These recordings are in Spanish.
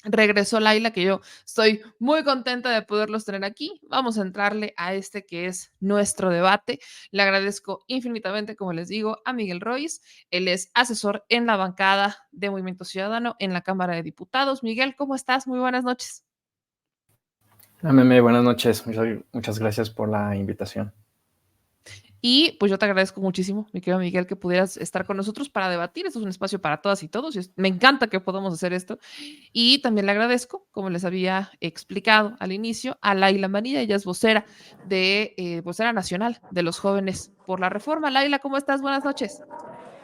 regresó Laila, que yo estoy muy contenta de poderlos tener aquí. Vamos a entrarle a este que es nuestro debate. Le agradezco infinitamente, como les digo, a Miguel Royce. Él es asesor en la bancada de Movimiento Ciudadano en la Cámara de Diputados. Miguel, ¿cómo estás? Muy buenas noches. Meme, buenas noches. Muchas gracias por la invitación. Y pues yo te agradezco muchísimo, mi querido Miguel, que pudieras estar con nosotros para debatir. Esto es un espacio para todas y todos. Me encanta que podamos hacer esto. Y también le agradezco, como les había explicado al inicio, a Laila Manilla. Ella es vocera nacional de los jóvenes por la reforma. Laila, ¿cómo estás? Buenas noches.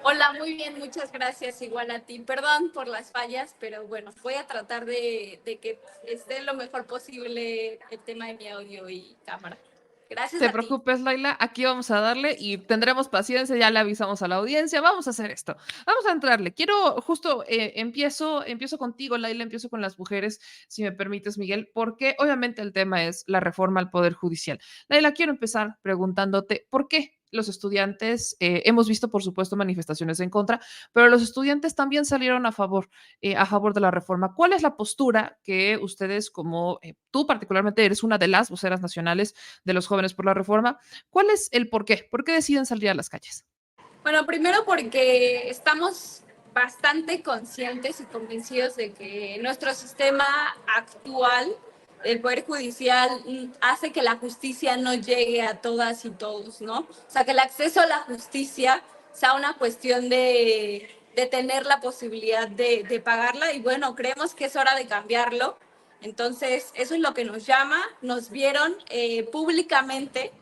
Hola, muy bien, muchas gracias, igual a ti. Perdón por las fallas, pero bueno, voy a tratar de que esté lo mejor posible el tema de mi audio y cámara. Gracias Te a ti. preocupes, Laila, aquí vamos a darle y tendremos paciencia, ya le avisamos a la audiencia, vamos a hacer esto, vamos a entrarle. Quiero justo, empiezo contigo, Laila, empiezo con las mujeres, si me permites, Miguel, porque obviamente el tema es la reforma al Poder Judicial. Laila, quiero empezar preguntándote, ¿por qué los estudiantes, hemos visto por supuesto manifestaciones en contra, pero los estudiantes también salieron a favor de la reforma? ¿Cuál es la postura que ustedes, como tú particularmente eres una de las voceras nacionales de los jóvenes por la reforma? ¿Cuál es el por qué? ¿Por qué deciden salir a las calles? Bueno, primero porque estamos bastante conscientes y convencidos de que nuestro sistema actual, el Poder Judicial, hace que la justicia no llegue a todas y todos, ¿no? O sea, que el acceso a la justicia sea una cuestión de tener la posibilidad de pagarla y bueno, creemos que es hora de cambiarlo. Entonces, eso es lo que nos llama. Nos vieron públicamente,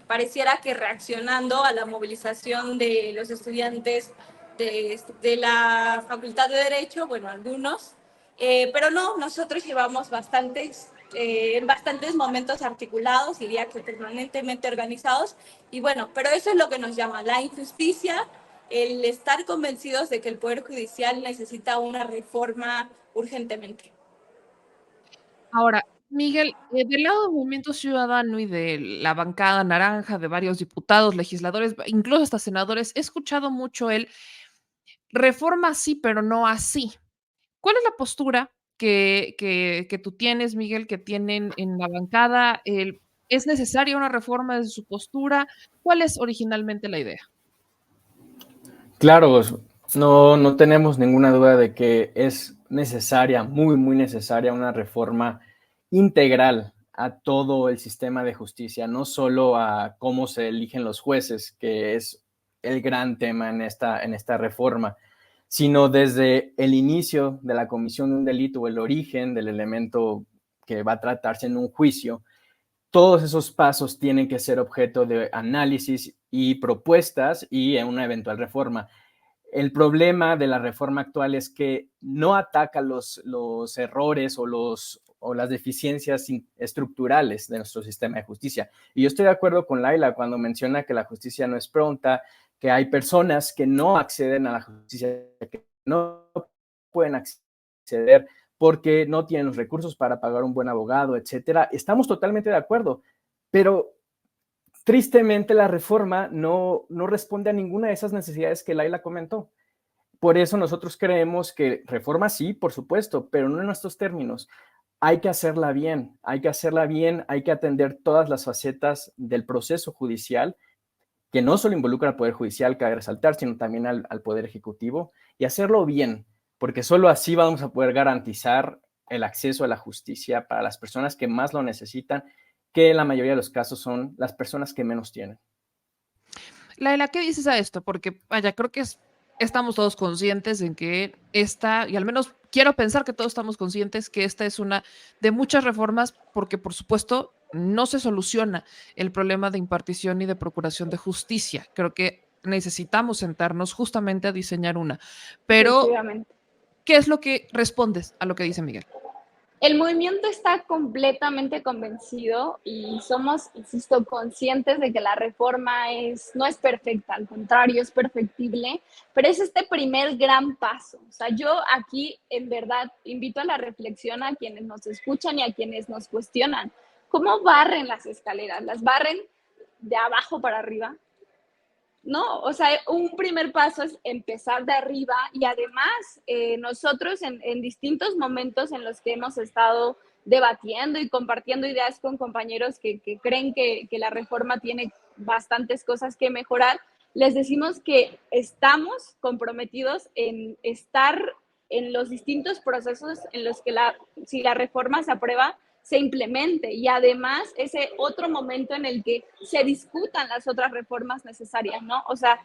pareciera que reaccionando a la movilización de los estudiantes de la Facultad de Derecho, bueno, algunos, pero no, nosotros llevamos en bastantes momentos articulados, diría que permanentemente organizados, y bueno, pero eso es lo que nos llama la injusticia, el estar convencidos de que el Poder Judicial necesita una reforma urgentemente. Ahora, Miguel, del lado del Movimiento Ciudadano y de la bancada naranja, de varios diputados, legisladores, incluso hasta senadores, he escuchado mucho el reforma sí, pero no así. ¿Cuál es la postura que tú tienes, Miguel, que tienen en la bancada? ¿Es necesaria una reforma desde su postura? ¿Cuál es originalmente la idea? Claro, no tenemos ninguna duda de que es necesaria, muy necesaria, una reforma integral a todo el sistema de justicia, no solo a cómo se eligen los jueces, que es el gran tema en esta reforma, sino desde el inicio de la comisión de un delito o el origen del elemento que va a tratarse en un juicio. Todos esos pasos tienen que ser objeto de análisis y propuestas y en una eventual reforma. El problema de la reforma actual es que no ataca los errores o las deficiencias estructurales de nuestro sistema de justicia. Y yo estoy de acuerdo con Laila cuando menciona que la justicia no es pronta, que hay personas que no acceden a la justicia, que no pueden acceder porque no tienen los recursos para pagar un buen abogado, etcétera. Estamos totalmente de acuerdo, pero tristemente la reforma no responde a ninguna de esas necesidades que Laila comentó. Por eso nosotros creemos que reforma sí, por supuesto, pero no en nuestros términos. Hay que hacerla bien, hay que hacerla bien, hay que atender todas las facetas del proceso judicial, que no solo involucra al Poder Judicial, cabe resaltar, sino también al Poder Ejecutivo, y hacerlo bien, porque solo así vamos a poder garantizar el acceso a la justicia para las personas que más lo necesitan, que en la mayoría de los casos son las personas que menos tienen. Laila, ¿qué dices a esto? Porque, vaya, creo que estamos todos conscientes en que esta, y al menos quiero pensar que todos estamos conscientes que esta es una de muchas reformas, porque por supuesto no se soluciona el problema de impartición y de procuración de justicia. Creo que necesitamos sentarnos justamente a diseñar una. Pero, Efectivamente. ¿qué es lo que respondes a lo que dice Miguel? El movimiento está completamente convencido y somos, insisto, conscientes de que la reforma no es perfecta, al contrario, es perfectible, pero es este primer gran paso. O sea, yo aquí en verdad invito a la reflexión a quienes nos escuchan y a quienes nos cuestionan. ¿Cómo barren las escaleras? ¿Las barren de abajo para arriba? ¿no? O sea, un primer paso es empezar de arriba y además nosotros en distintos momentos en los que hemos estado debatiendo y compartiendo ideas con compañeros que creen que la reforma tiene bastantes cosas que mejorar, les decimos que estamos comprometidos en estar en los distintos procesos en los que si la reforma se aprueba, se implemente y además ese otro momento en el que se discutan las otras reformas necesarias, ¿no? O sea,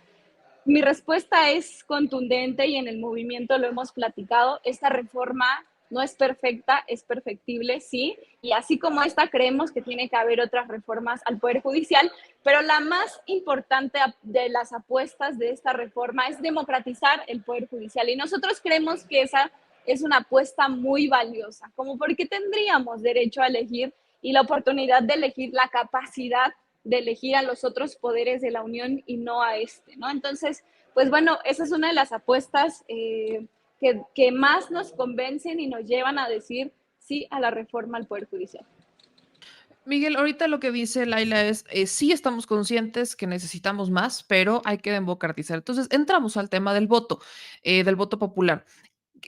mi respuesta es contundente y en el movimiento lo hemos platicado. Esta reforma no es perfecta, es perfectible, sí, y así como esta creemos que tiene que haber otras reformas al Poder Judicial, pero la más importante de las apuestas de esta reforma es democratizar el Poder Judicial y nosotros creemos que esa es una apuesta muy valiosa, como porque tendríamos derecho a elegir y la oportunidad de elegir la capacidad de elegir a los otros poderes de la Unión y no a este, ¿no? Entonces, pues bueno, esa es una de las apuestas que más nos convencen y nos llevan a decir sí a la reforma al Poder Judicial. Miguel, ahorita lo que dice Laila es, sí estamos conscientes que necesitamos más, pero hay que democratizar. Entonces, entramos al tema del voto popular.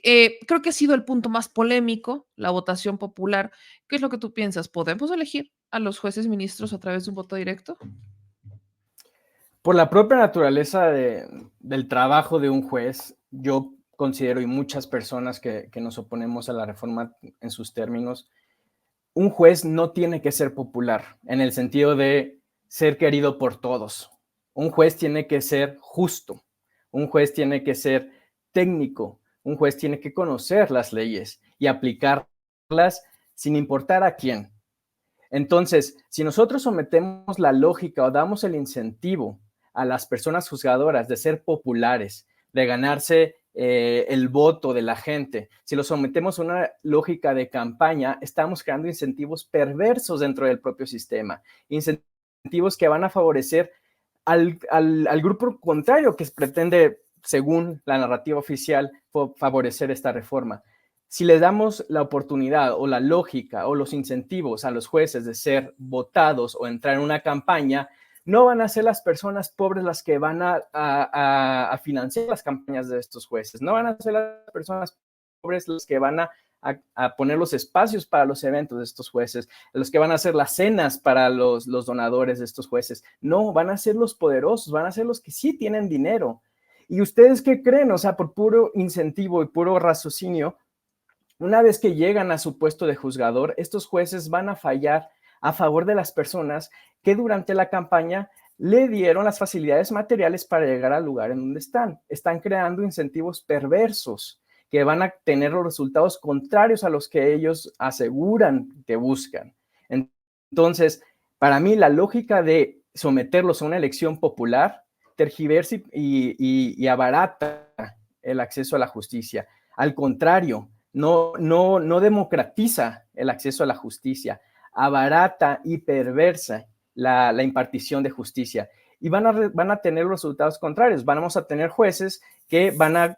Creo que ha sido el punto más polémico, la votación popular. ¿Qué es lo que tú piensas? ¿Podemos elegir a los jueces ministros a través de un voto directo? Por la propia naturaleza del trabajo de un juez, yo considero, y muchas personas que nos oponemos a la reforma en sus términos, un juez no tiene que ser popular en el sentido de ser querido por todos. Un juez tiene que ser justo, un juez tiene que ser técnico, un juez tiene que conocer las leyes y aplicarlas sin importar a quién. Entonces, si nosotros sometemos la lógica o damos el incentivo a las personas juzgadoras de ser populares, de ganarse el voto de la gente, si lo sometemos a una lógica de campaña, estamos creando incentivos perversos dentro del propio sistema, incentivos que van a favorecer al grupo contrario que pretende, según la narrativa oficial, favorecer esta reforma. Si les damos la oportunidad o la lógica o los incentivos a los jueces de ser votados o entrar en una campaña, no van a ser las personas pobres las que van a financiar las campañas de estos jueces, no van a ser las personas pobres las que van a poner los espacios para los eventos de estos jueces, los que van a hacer las cenas para los donadores de estos jueces. No, van a ser los poderosos, van a ser los que sí tienen dinero. ¿Y ustedes qué creen? O sea, por puro incentivo y puro raciocinio, una vez que llegan a su puesto de juzgador, estos jueces van a fallar a favor de las personas que durante la campaña le dieron las facilidades materiales para llegar al lugar en donde están. Están creando incentivos perversos que van a tener los resultados contrarios a los que ellos aseguran que buscan. Entonces, para mí, la lógica de someterlos a una elección popular tergiversa y abarata el acceso a la justicia. Al contrario, no democratiza el acceso a la justicia, abarata y perversa la impartición de justicia. Y van a tener los resultados contrarios. Vamos a tener jueces que van a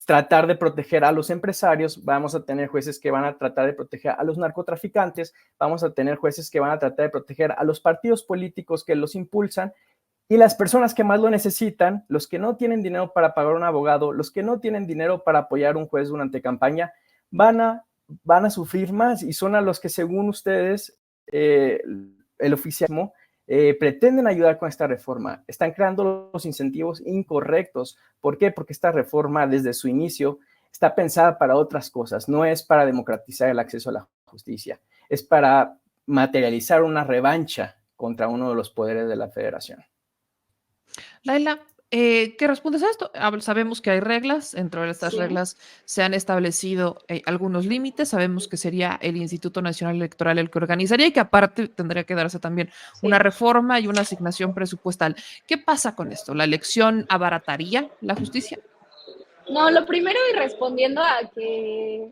tratar de proteger a los empresarios, vamos a tener jueces que van a tratar de proteger a los narcotraficantes, vamos a tener jueces que van a tratar de proteger a los partidos políticos que los impulsan, y las personas que más lo necesitan, los que no tienen dinero para pagar un abogado, los que no tienen dinero para apoyar a un juez durante campaña, van a sufrir más, y son a los que, según ustedes, el oficialismo, pretenden ayudar con esta reforma. Están creando los incentivos incorrectos. ¿Por qué? Porque esta reforma, desde su inicio, está pensada para otras cosas. No es para democratizar el acceso a la justicia. Es para materializar una revancha contra uno de los poderes de la federación. Laila, ¿qué respondes a esto? Sabemos que hay reglas, dentro de estas reglas se han establecido algunos límites, sabemos que sería el Instituto Nacional Electoral el que organizaría y que aparte tendría que darse también una reforma y una asignación presupuestal. ¿Qué pasa con esto? ¿La elección abarataría la justicia? No, lo primero, y respondiendo a que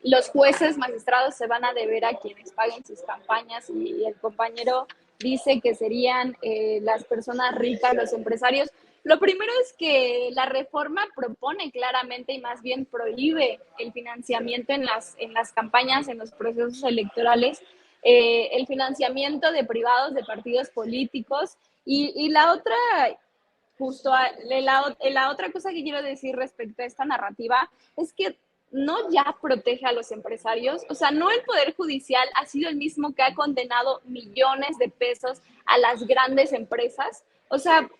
los jueces magistrados se van a deber a quienes paguen sus campañas y el compañero dice que serían las personas ricas, los empresarios. Lo primero es que la reforma propone claramente y más bien prohíbe el financiamiento en las campañas, en los procesos electorales, el financiamiento de privados, de partidos políticos. Y la otra justo la otra cosa que quiero decir respecto a esta narrativa es que no ya protege a los empresarios, o sea, no el Poder Judicial ha sido el mismo que ha condenado millones de pesos a las grandes empresas, o sea,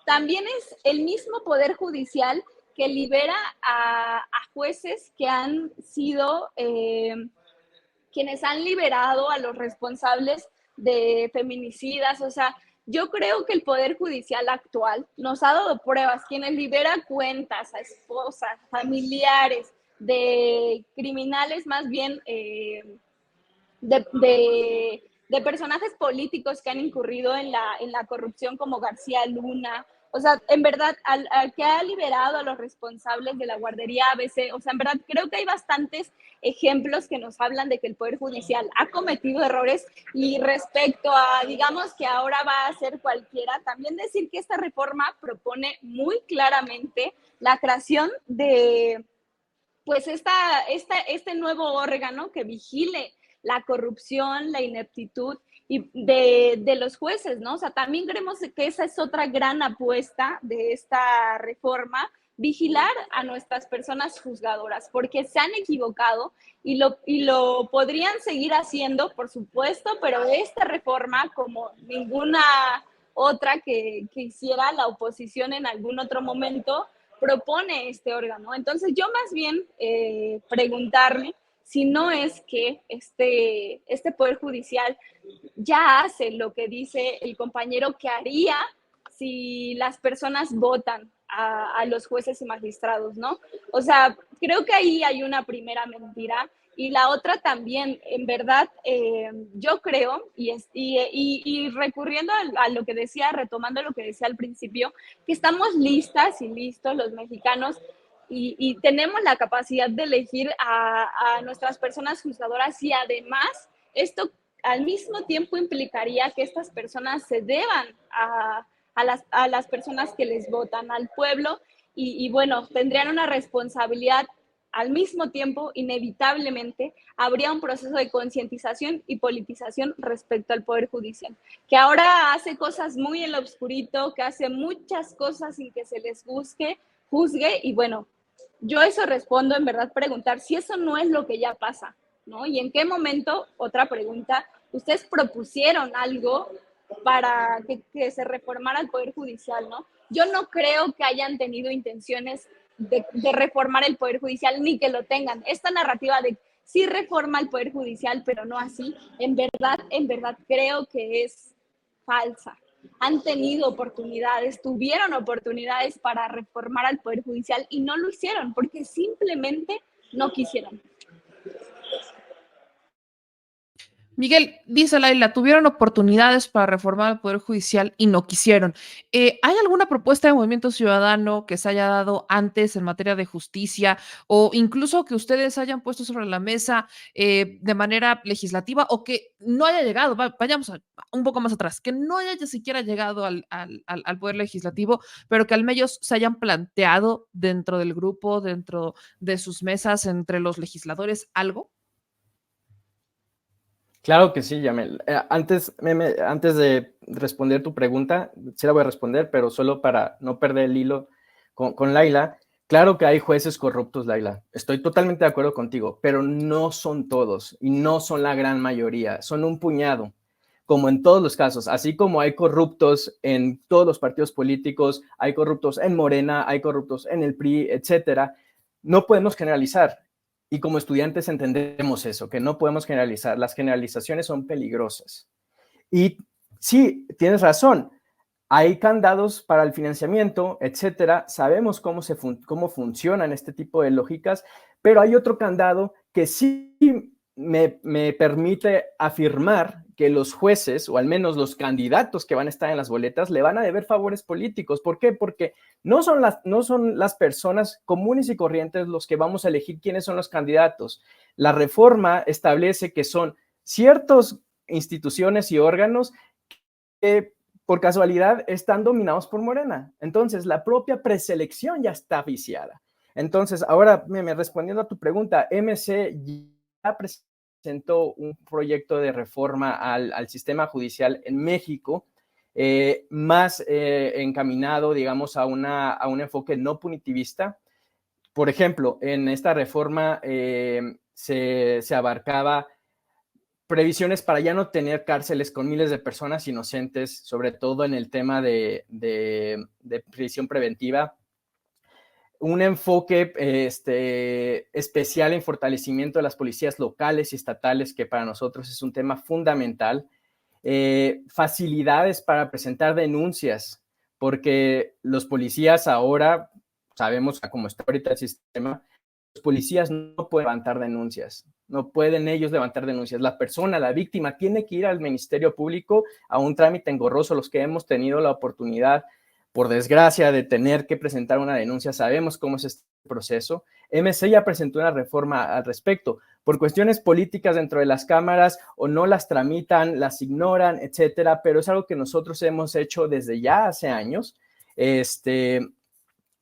también es el mismo Poder Judicial que libera a jueces que han sido quienes han liberado a los responsables de feminicidas, o sea, yo creo que el Poder Judicial actual nos ha dado pruebas, quienes libera cuentas a esposas, familiares de criminales más bien de personajes políticos que han incurrido en la corrupción como García Luna. O sea, en verdad, al que ha liberado a los responsables de la guardería ABC, o sea, en verdad creo que hay bastantes ejemplos que nos hablan de que el Poder Judicial ha cometido errores y respecto a, digamos, que ahora va a ser cualquiera, también decir que esta reforma propone muy claramente la creación de, pues, este nuevo órgano que vigile la corrupción, la ineptitud y de los jueces, ¿no? O sea, también creemos que esa es otra gran apuesta de esta reforma, vigilar a nuestras personas juzgadoras, porque se han equivocado y lo podrían seguir haciendo, por supuesto, pero esta reforma, como ninguna otra que hiciera la oposición en algún otro momento, propone este órgano. Entonces, yo más bien preguntarme si no es que este Poder Judicial ya hace lo que dice el compañero que haría si las personas votan a los jueces y magistrados, ¿no? O sea, creo que ahí hay una primera mentira. Y la otra también, en verdad, yo creo, y recurriendo a lo que decía, retomando lo que decía al principio, que estamos listas y listos los mexicanos y tenemos la capacidad de elegir a nuestras personas juzgadoras y además esto al mismo tiempo implicaría que estas personas se deban a las personas que les votan, al pueblo, y bueno, tendrían una responsabilidad. Al mismo tiempo, inevitablemente, habría un proceso de concientización y politización respecto al Poder Judicial, que ahora hace cosas muy en lo obscurito, que hace muchas cosas sin que se les juzgue, y bueno, yo eso respondo, en verdad, preguntar si eso no es lo que ya pasa, ¿no? Y en qué momento, otra pregunta, ustedes propusieron algo para que se reformara el Poder Judicial, ¿no? Yo no creo que hayan tenido intenciones de reformar el Poder Judicial, ni que lo tengan. Esta narrativa de sí reforma el Poder Judicial, pero no así, en verdad creo que es falsa. Han tenido oportunidades, tuvieron oportunidades para reformar al Poder Judicial y no lo hicieron porque simplemente no quisieron. Miguel, dice Laila, tuvieron oportunidades para reformar el Poder Judicial y no quisieron. ¿Hay alguna propuesta de Movimiento Ciudadano que se haya dado antes en materia de justicia o incluso que ustedes hayan puesto sobre la mesa de manera legislativa o que no haya llegado, vayamos un poco más atrás, que no haya siquiera llegado al Poder Legislativo, pero que al menos se hayan planteado dentro del grupo, dentro de sus mesas, entre los legisladores, algo? Claro que sí, Yamel. Antes de responder tu pregunta, sí la voy a responder, pero solo para no perder el hilo con Laila. Claro que hay jueces corruptos, Laila. Estoy totalmente de acuerdo contigo, pero no son todos y no son la gran mayoría. Son un puñado, como en todos los casos. Así como hay corruptos en todos los partidos políticos, hay corruptos en Morena, hay corruptos en el PRI, etcétera. No podemos generalizar. Y como estudiantes entendemos eso, que no podemos generalizar. Las generalizaciones son peligrosas. Y sí, tienes razón. Hay candados para el financiamiento, etcétera. Sabemos cómo funcionan este tipo de lógicas, pero hay otro candado que sí me permite afirmar que los jueces, o al menos los candidatos que van a estar en las boletas, le van a deber favores políticos. ¿Por qué? Porque no son las personas comunes y corrientes los que vamos a elegir quiénes son los candidatos. La reforma establece que son ciertas instituciones y órganos que por casualidad están dominados por Morena. Entonces, la propia preselección ya está viciada. Entonces, ahora, respondiendo a tu pregunta, MC ya presentó un proyecto de reforma al sistema judicial en México. más encaminado, digamos, a un enfoque no punitivista. Por ejemplo, en esta reforma se abarcaba previsiones para ya no tener cárceles con miles de personas inocentes, sobre todo en el tema de prisión preventiva. Un enfoque especial en fortalecimiento de las policías locales y estatales, que para nosotros es un tema fundamental. Facilidades para presentar denuncias, porque los policías ahora, sabemos cómo está ahorita el sistema, los policías no pueden levantar denuncias, no pueden ellos levantar denuncias. La persona, la víctima, tiene que ir al Ministerio Público a un trámite engorroso. Los que hemos tenido la oportunidad, por desgracia, de tener que presentar una denuncia, sabemos cómo es este proceso. MC ya presentó una reforma al respecto. Por cuestiones políticas dentro de las cámaras, o no las tramitan, las ignoran, etcétera, pero es algo que nosotros hemos hecho desde ya hace años.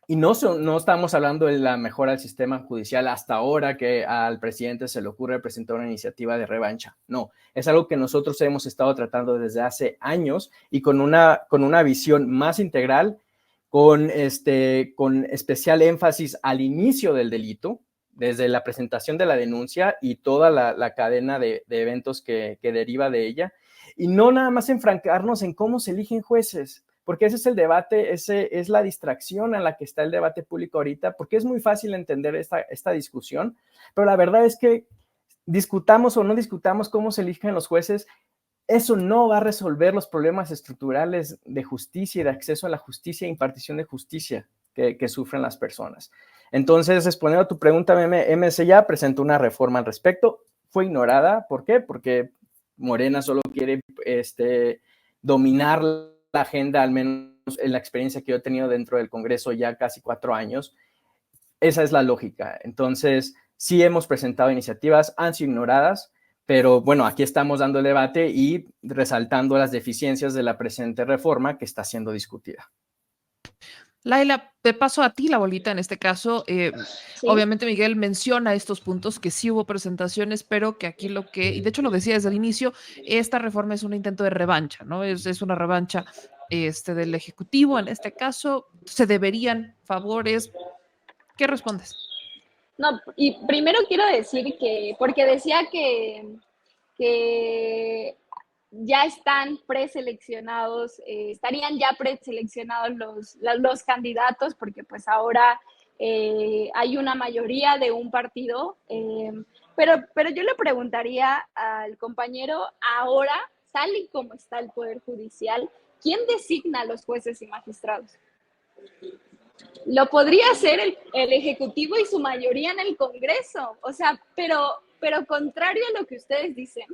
Y no estamos hablando de la mejora del sistema judicial hasta ahora que al presidente se le ocurre presentar una iniciativa de revancha. No, es algo que nosotros hemos estado tratando desde hace años y con una visión más integral, con especial énfasis al inicio del delito, desde la presentación de la denuncia y toda la cadena de eventos que deriva de ella, y no nada más enfrancarnos en cómo se eligen jueces, porque ese es el debate, ese es la distracción en la que está el debate público ahorita, porque es muy fácil entender esta discusión, pero la verdad es que discutamos o no discutamos cómo se eligen los jueces, eso no va a resolver los problemas estructurales de justicia y de acceso a la justicia e impartición de justicia que sufren las personas. Entonces, respondiendo a tu pregunta, MC ya presentó una reforma al respecto, fue ignorada. ¿Por qué? Porque Morena solo quiere dominar la agenda, al menos en la experiencia que yo he tenido dentro del Congreso ya casi 4 años. Esa es la lógica. Entonces, sí hemos presentado iniciativas, han sido ignoradas, pero bueno, aquí estamos dando el debate y resaltando las deficiencias de la presente reforma que está siendo discutida. Laila, te paso a ti la bolita en este caso. Sí. Obviamente Miguel menciona estos puntos, que sí hubo presentaciones, pero que aquí y de hecho lo decía desde el inicio, esta reforma es un intento de revancha, ¿no? Es una revancha del Ejecutivo, en este caso, se deberían favores. ¿Qué respondes? No, y primero quiero decir que, porque decía que ya están preseleccionados, estarían ya preseleccionados los candidatos, porque pues ahora hay una mayoría de un partido, pero yo le preguntaría al compañero, ahora, tal y como está el Poder Judicial, ¿quién designa a los jueces y magistrados? Lo podría hacer el Ejecutivo y su mayoría en el Congreso, o sea, pero contrario a lo que ustedes dicen,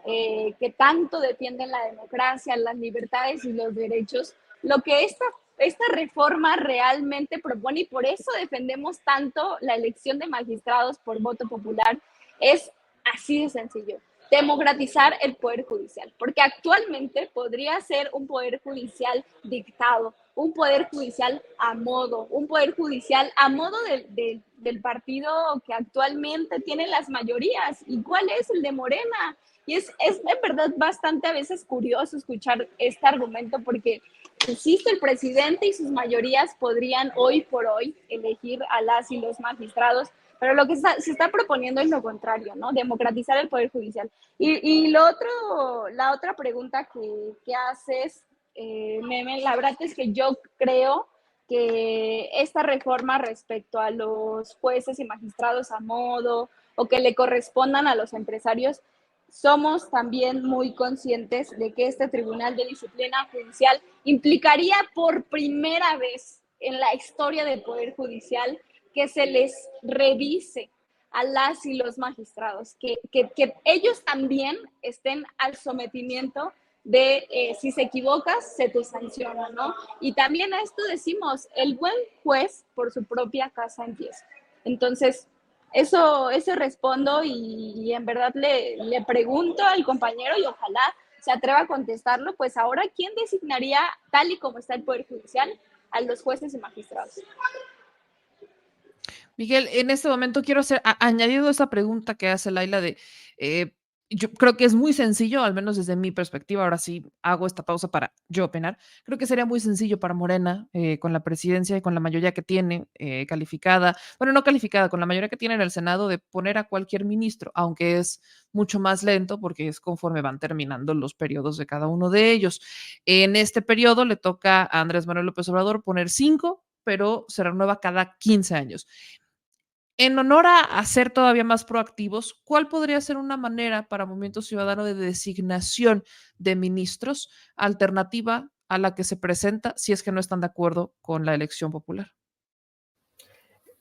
que tanto defienden la democracia, las libertades y los derechos, lo que esta reforma realmente propone, y por eso defendemos tanto la elección de magistrados por voto popular, es así de sencillo: democratizar el Poder Judicial, porque actualmente podría ser un Poder Judicial dictado, un Poder Judicial a modo, un Poder Judicial a modo del partido que actualmente tiene las mayorías. ¿Y cuál es? El de Morena. Y es en verdad bastante a veces curioso escuchar este argumento, porque, insisto, el presidente y sus mayorías podrían hoy por hoy elegir a las y los magistrados, pero lo que se está proponiendo es lo contrario, ¿no? Democratizar el Poder Judicial. Y la otra pregunta que haces, Meme, la verdad es que yo creo que esta reforma respecto a los jueces y magistrados a modo, o que le correspondan a los empresarios, somos también muy conscientes de que este Tribunal de Disciplina Judicial implicaría por primera vez en la historia del Poder Judicial que se les revise a las y los magistrados, que ellos también estén al sometimiento de si se equivocas, se te sanciona, ¿no? Y también a esto decimos, el buen juez por su propia casa empieza. Entonces, eso respondo, y en verdad le pregunto al compañero, y ojalá se atreva a contestarlo, pues ahora, ¿quién designaría, tal y como está el Poder Judicial, a los jueces y magistrados? Miguel, en este momento quiero añadido esa pregunta que hace Laila de yo creo que es muy sencillo, al menos desde mi perspectiva, ahora sí hago esta pausa para yo opinar, creo que sería muy sencillo para Morena, con la presidencia y con la mayoría que tiene calificada, bueno, no calificada, con la mayoría que tiene en el Senado, de poner a cualquier ministro, aunque es mucho más lento porque es conforme van terminando los periodos de cada uno de ellos. En este periodo le toca a Andrés Manuel López Obrador poner 5, pero se renueva cada 15 años. En honor a ser todavía más proactivos, ¿cuál podría ser una manera para Movimiento Ciudadano de designación de ministros alternativa a la que se presenta si es que no están de acuerdo con la elección popular?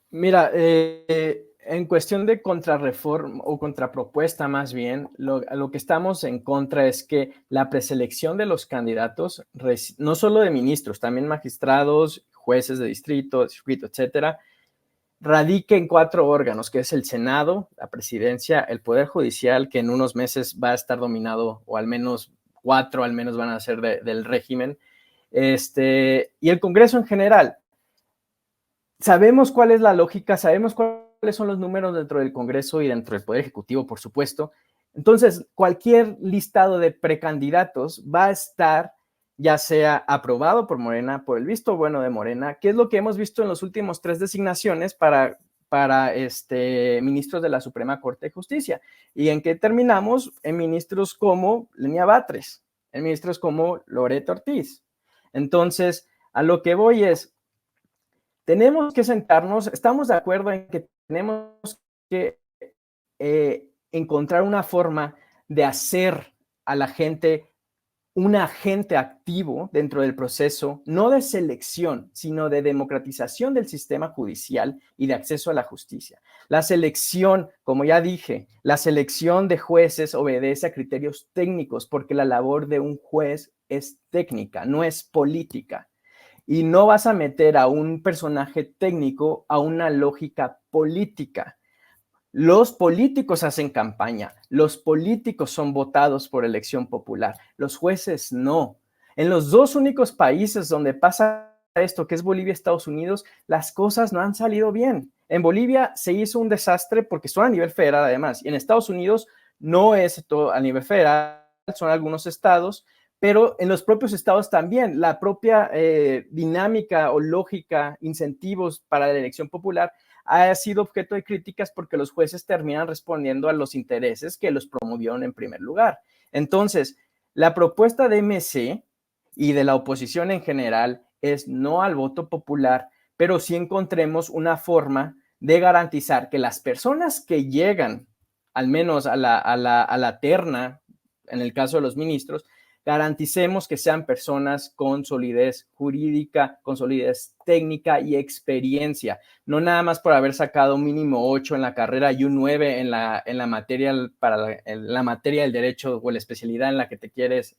Mira, en cuestión de contrarreforma o contrapropuesta más bien, lo que estamos en contra es que la preselección de los candidatos, no solo de ministros, también magistrados, jueces de distrito, circuito, etcétera, radique en 4 órganos, que es el Senado, la Presidencia, el Poder Judicial, que en unos meses va a estar dominado, o al menos 4 al menos van a ser del régimen, y el Congreso en general. Sabemos cuál es la lógica, sabemos cuáles son los números dentro del Congreso y dentro del Poder Ejecutivo, por supuesto. Entonces, cualquier listado de precandidatos va a estar ya sea aprobado por Morena, por el visto bueno de Morena, que es lo que hemos visto en los últimos 3 designaciones para ministros de la Suprema Corte de Justicia. ¿Y en qué terminamos? En ministros como Lenia Batres, en ministros como Loreto Ortiz. Entonces, a lo que voy es, tenemos que sentarnos, estamos de acuerdo en que tenemos que encontrar una forma de hacer a la gente un agente activo dentro del proceso, no de selección, sino de democratización del sistema judicial y de acceso a la justicia. La selección, como ya dije, la selección de jueces obedece a criterios técnicos porque la labor de un juez es técnica, no es política. Y no vas a meter a un personaje técnico a una lógica política. Los políticos hacen campaña, los políticos son votados por elección popular, los jueces no. En los 2 únicos países donde pasa esto, que es Bolivia y Estados Unidos, las cosas no han salido bien. En Bolivia se hizo un desastre porque son a nivel federal además, y en Estados Unidos no es todo a nivel federal, son algunos estados, pero en los propios estados también, la propia dinámica o lógica, incentivos para la elección popular ha sido objeto de críticas porque los jueces terminan respondiendo a los intereses que los promovieron en primer lugar. Entonces, la propuesta de MC y de la oposición en general es no al voto popular, pero sí encontremos una forma de garantizar que las personas que llegan, al menos a la terna, en el caso de los ministros, garanticemos que sean personas con solidez jurídica, con solidez técnica y experiencia, no nada más por haber sacado mínimo 8 en la carrera y un 9 en la materia, para la materia del derecho o la especialidad en la que te quieres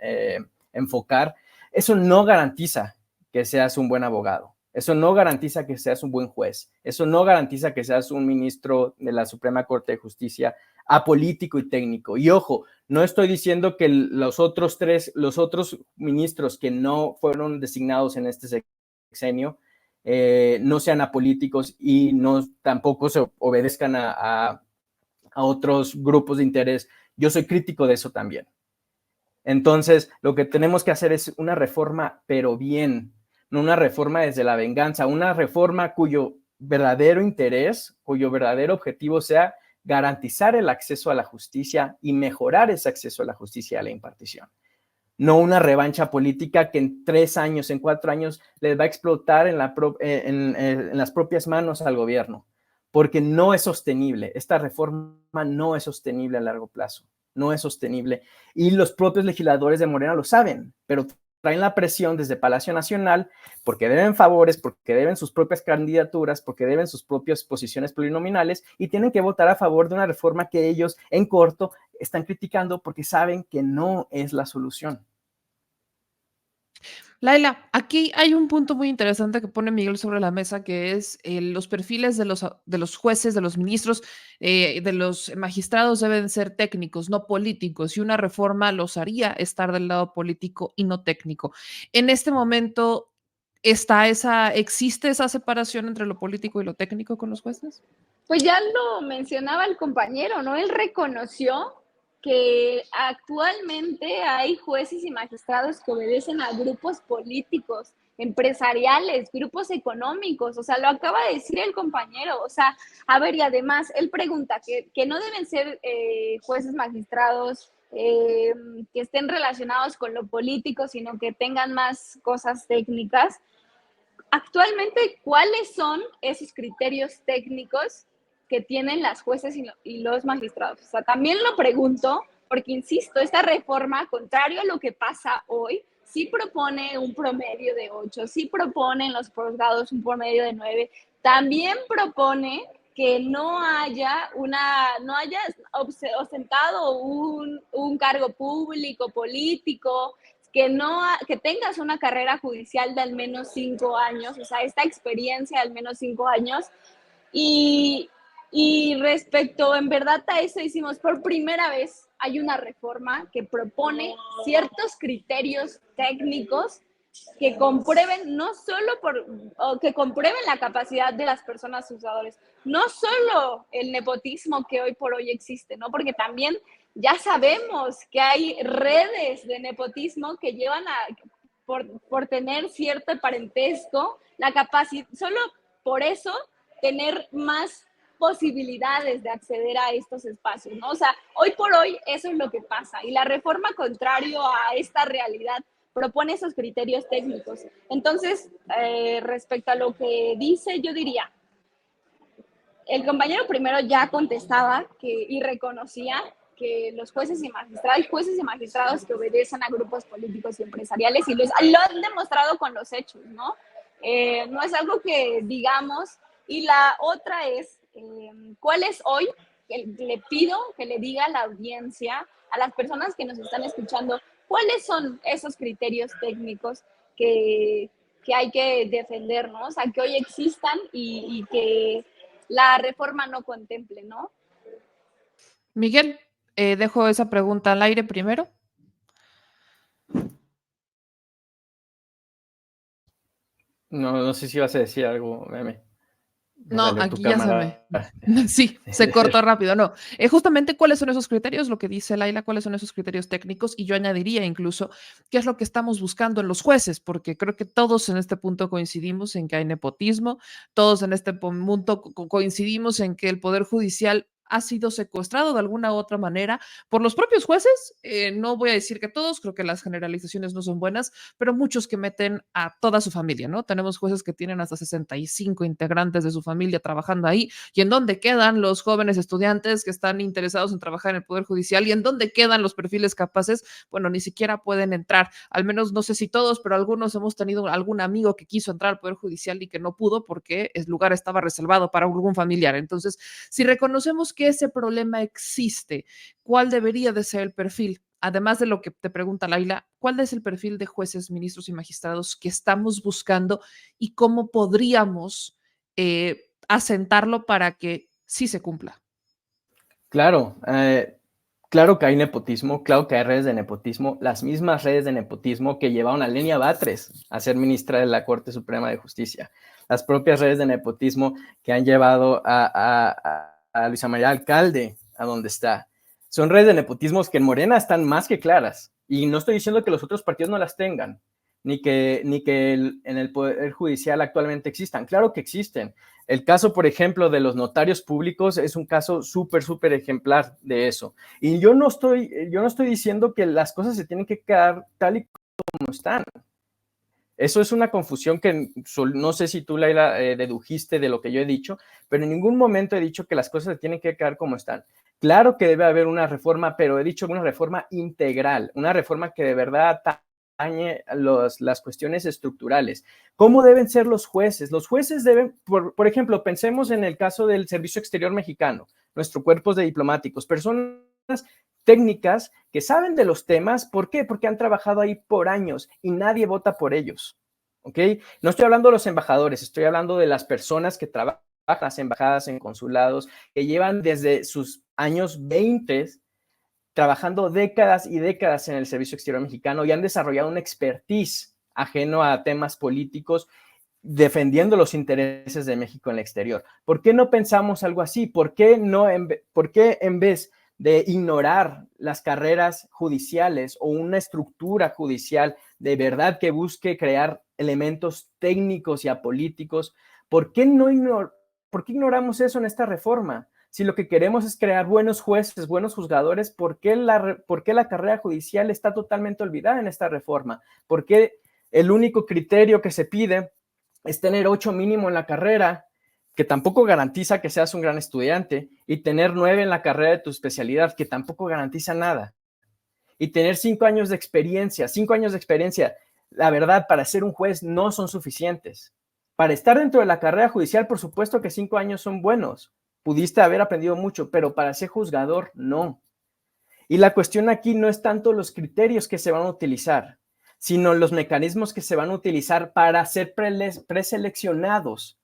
enfocar. Eso no garantiza que seas un buen abogado. Eso no garantiza que seas un buen juez. Eso no garantiza que seas un ministro de la Suprema Corte de Justicia apolítico y técnico. Y ojo, no estoy diciendo que los otros ministros que no fueron designados en este sexenio no sean apolíticos y no tampoco se obedezcan a otros grupos de interés. Yo soy crítico de eso también. Entonces, lo que tenemos que hacer es una reforma, pero bien, no una reforma desde la venganza, una reforma cuyo verdadero interés, cuyo verdadero objetivo sea garantizar el acceso a la justicia y mejorar ese acceso a la justicia y a la impartición. No una revancha política que en 3 años, en 4 años, les va a explotar en las propias manos al gobierno, porque no es sostenible. Esta reforma no es sostenible a largo plazo, no es sostenible. Y los propios legisladores de Morena lo saben, pero traen la presión desde Palacio Nacional porque deben favores, porque deben sus propias candidaturas, porque deben sus propias posiciones plurinominales y tienen que votar a favor de una reforma que ellos en corto están criticando porque saben que no es la solución. Laila, aquí hay un punto muy interesante que pone Miguel sobre la mesa, que es los perfiles de los jueces, de los ministros, de los magistrados deben ser técnicos, no políticos, y una reforma los haría estar del lado político y no técnico. En este momento, ¿existe esa separación entre lo político y lo técnico con los jueces? Pues ya lo mencionaba el compañero, ¿no? Él reconoció que actualmente hay jueces y magistrados que obedecen a grupos políticos, empresariales, grupos económicos, o sea, lo acaba de decir el compañero, o sea, a ver, y además, él pregunta que no deben ser jueces magistrados que estén relacionados con lo político, sino que tengan más cosas técnicas. Actualmente, ¿cuáles son esos criterios técnicos que tienen las jueces y los magistrados? O sea, también lo pregunto porque, insisto, esta reforma, contrario a lo que pasa hoy, sí propone un promedio de 8, sí propone en los posgrados un promedio de 9, también propone que no haya ostentado un cargo público, político, que tengas una carrera judicial de al menos 5 años, o sea, esta experiencia de al menos 5 años. Y, y respecto, en verdad, a eso hicimos por primera vez, hay una reforma que propone ciertos criterios técnicos que comprueben no solo que comprueben la capacidad de las personas usadoras, no solo el nepotismo que hoy por hoy existe, ¿no? Porque también ya sabemos que hay redes de nepotismo que llevan por tener cierto parentesco, la capacidad, solo por eso, tener más posibilidades de acceder a estos espacios, ¿no? O sea, hoy por hoy eso es lo que pasa y la reforma, contrario a esta realidad, propone esos criterios técnicos. Entonces, respecto a lo que dice, yo diría, el compañero primero ya contestaba y reconocía que los jueces y magistrados que obedecen a grupos políticos y empresariales y lo han demostrado con los hechos, ¿no? No es algo que digamos. Y la otra es, ¿cuál es hoy? Le pido que le diga a la audiencia, a las personas que nos están escuchando, ¿cuáles son esos criterios técnicos que hay que defender, ¿no? O sea, que hoy existan y que la reforma no contemple, ¿no? Miguel, dejo esa pregunta al aire primero. No sé si vas a decir algo, Meme. No, Salió tu aquí ya se me... cámara. Sí, se cortó rápido, no. Justamente, ¿cuáles son esos criterios? Lo que dice Laila, ¿cuáles son esos criterios técnicos? Y yo añadiría incluso, ¿qué es lo que estamos buscando en los jueces? Porque creo que todos en este punto coincidimos en que hay nepotismo, todos en este punto coincidimos en que el Poder Judicial ha sido secuestrado de alguna u otra manera por los propios jueces. No voy a decir que todos, creo que las generalizaciones no son buenas, pero muchos que meten a toda su familia, ¿no? Tenemos jueces que tienen hasta 65 integrantes de su familia trabajando ahí, y en dónde quedan los jóvenes estudiantes que están interesados en trabajar en el Poder Judicial, y en dónde quedan los perfiles capaces. Bueno, ni siquiera pueden entrar, al menos no sé si todos, pero algunos hemos tenido algún amigo que quiso entrar al Poder Judicial y que no pudo porque el lugar estaba reservado para algún familiar. Entonces, si reconocemos que ese problema existe, ¿cuál debería de ser el perfil? Además de lo que te pregunta Laila, ¿cuál es el perfil de jueces, ministros y magistrados que estamos buscando y cómo podríamos asentarlo para que sí se cumpla? Claro, claro que hay nepotismo, claro que hay redes de nepotismo, las mismas redes de nepotismo que llevaron a Lenia Batres a ser ministra de la Corte Suprema de Justicia, las propias redes de nepotismo que han llevado a Luisa María Alcalde a donde está. Son redes de nepotismos que en Morena están más que claras, y no estoy diciendo que los otros partidos no las tengan, ni que en el Poder Judicial actualmente existan. Claro que existen. El caso, por ejemplo, de los notarios públicos es un caso súper ejemplar de eso. Y yo no estoy diciendo que las cosas se tienen que quedar tal y como están. Eso es una confusión que no sé si tú, Laila, dedujiste de lo que yo he dicho, pero en ningún momento he dicho que las cosas se tienen que quedar como están. Claro que debe haber una reforma, pero he dicho una reforma integral, una reforma que de verdad atañe las cuestiones estructurales. ¿Cómo deben ser los jueces? Los jueces deben, por ejemplo, pensemos en el caso del Servicio Exterior Mexicano, nuestros cuerpos de diplomáticos, personas técnicas que saben de los temas. ¿Por qué? Porque han trabajado ahí por años y nadie vota por ellos. ¿Ok? No estoy hablando de los embajadores, estoy hablando de las personas que trabajan en las embajadas, en consulados, que llevan desde sus años 20 trabajando décadas y décadas en el Servicio Exterior Mexicano y han desarrollado una expertise ajeno a temas políticos, defendiendo los intereses de México en el exterior. ¿Por qué no pensamos algo así? ¿Por qué en vez de ignorar las carreras judiciales o una estructura judicial de verdad que busque crear elementos técnicos y apolíticos, ¿por qué ignoramos eso en esta reforma? Si lo que queremos es crear buenos jueces, buenos juzgadores, ¿por qué la carrera judicial está totalmente olvidada en esta reforma? ¿Por qué el único criterio que se pide es tener 8 mínimo en la carrera, que tampoco garantiza que seas un gran estudiante, y tener 9 en la carrera de tu especialidad, que tampoco garantiza nada? Y tener 5 años de experiencia, 5 años de experiencia, la verdad, para ser un juez no son suficientes. Para estar dentro de la carrera judicial, por supuesto que 5 años son buenos. Pudiste haber aprendido mucho, pero para ser juzgador, no. Y la cuestión aquí no es tanto los criterios que se van a utilizar, sino los mecanismos que se van a utilizar para ser preseleccionados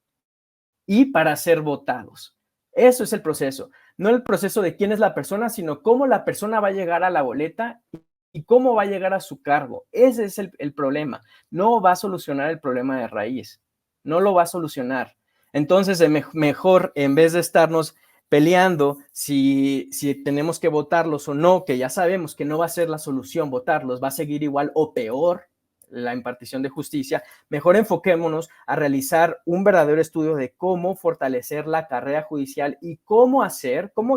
y para ser votados. Eso es el proceso. No el proceso de quién es la persona, sino cómo la persona va a llegar a la boleta y cómo va a llegar a su cargo. Ese es el problema. No va a solucionar el problema de raíz. No lo va a solucionar. Entonces, mejor, en vez de estarnos peleando si tenemos que votarlos o no, que ya sabemos que no va a ser la solución votarlos, va a seguir igual o peor la impartición de justicia, mejor enfoquémonos a realizar un verdadero estudio de cómo fortalecer la carrera judicial y cómo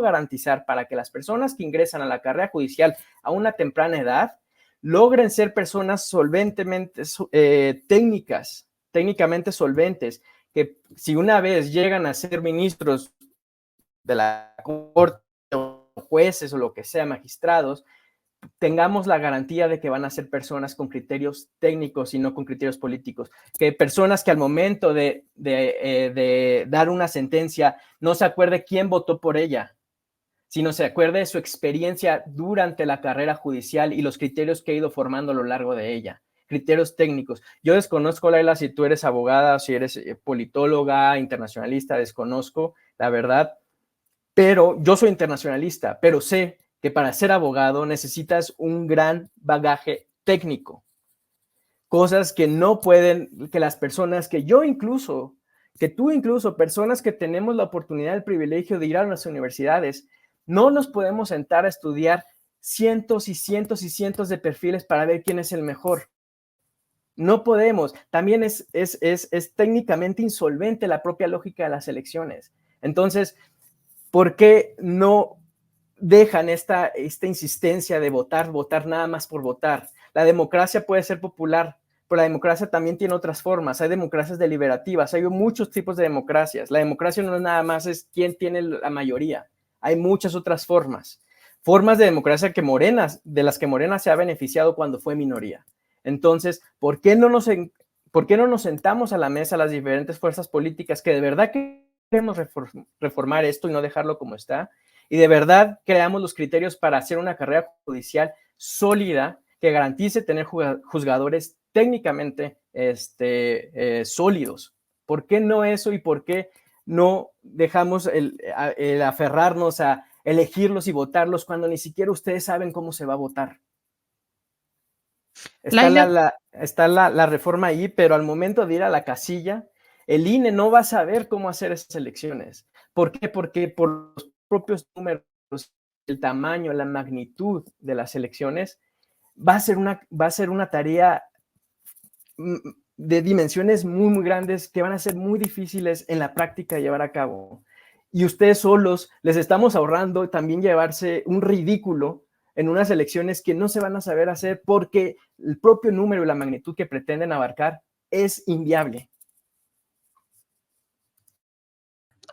garantizar para que las personas que ingresan a la carrera judicial a una temprana edad logren ser personas solventemente técnicamente solventes, que si una vez llegan a ser ministros de la corte, o jueces o lo que sea, magistrados, tengamos la garantía de que van a ser personas con criterios técnicos y no con criterios políticos, que personas que al momento de dar una sentencia no se acuerde quién votó por ella, sino se acuerde de su experiencia durante la carrera judicial y los criterios que ha ido formando a lo largo de ella, criterios técnicos. Yo desconozco, Laila, si tú eres abogada, si eres politóloga, internacionalista, desconozco, la verdad, pero yo soy internacionalista, pero sé que para ser abogado necesitas un gran bagaje técnico, cosas que no pueden, que las personas, que yo incluso, que tú incluso, personas que tenemos la oportunidad, el privilegio de ir a las universidades, no nos podemos sentar a estudiar cientos y cientos y cientos de perfiles para ver quién es el mejor. No podemos. También es técnicamente insolvente la propia lógica de las elecciones. Entonces, ¿por qué no dejan esta insistencia de votar nada más por votar? La democracia puede ser popular, pero la democracia también tiene otras formas. Hay democracias deliberativas, hay muchos tipos de democracias. La democracia no es nada más es quién tiene la mayoría. Hay muchas otras formas de democracia de las que Morena se ha beneficiado cuando fue minoría. Entonces, ¿por qué no nos sentamos a la mesa las diferentes fuerzas políticas que de verdad queremos reformar esto y no dejarlo como está? Y de verdad creamos los criterios para hacer una carrera judicial sólida que garantice tener juzgadores técnicamente sólidos. ¿Por qué no eso y por qué no dejamos el aferrarnos a elegirlos y votarlos cuando ni siquiera ustedes saben cómo se va a votar? Está la reforma ahí, pero al momento de ir a la casilla, el INE no va a saber cómo hacer esas elecciones. ¿Por qué? Porque por los propios números, el tamaño, la magnitud de las elecciones, va a ser una tarea de dimensiones muy, muy grandes que van a ser muy difíciles en la práctica de llevar a cabo. Y ustedes solos les estamos ahorrando también llevarse un ridículo en unas elecciones que no se van a saber hacer porque el propio número y la magnitud que pretenden abarcar es inviable.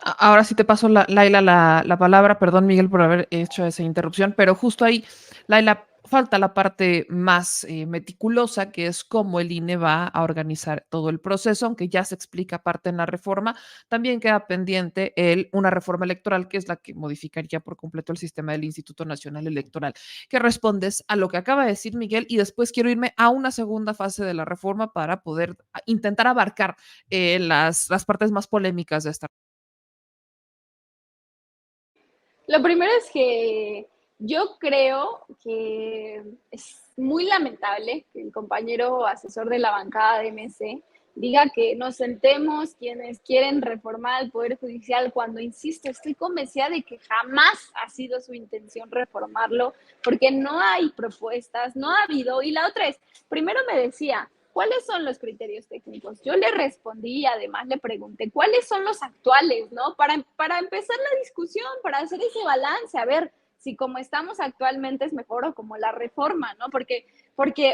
Ahora sí te paso, Laila, la palabra. Perdón, Miguel, por haber hecho esa interrupción, pero justo ahí, Laila, falta la parte más meticulosa, que es cómo el INE va a organizar todo el proceso, aunque ya se explica parte en la reforma. También queda pendiente una reforma electoral, que es la que modificaría por completo el sistema del Instituto Nacional Electoral, que respondes a lo que acaba de decir Miguel, y después quiero irme a una segunda fase de la reforma para poder intentar abarcar las partes más polémicas de esta. Lo primero es que yo creo que es muy lamentable que el compañero asesor de la bancada de MC diga que nos sentemos quienes quieren reformar el Poder Judicial, cuando, insisto, estoy convencida de que jamás ha sido su intención reformarlo, porque no hay propuestas, no ha habido. Y la otra es, primero me decía, ¿cuáles son los criterios técnicos? Yo le respondí y además le pregunté, ¿cuáles son los actuales, no? Para empezar la discusión, para hacer ese balance, a ver si como estamos actualmente es mejor o como la reforma, ¿no? Porque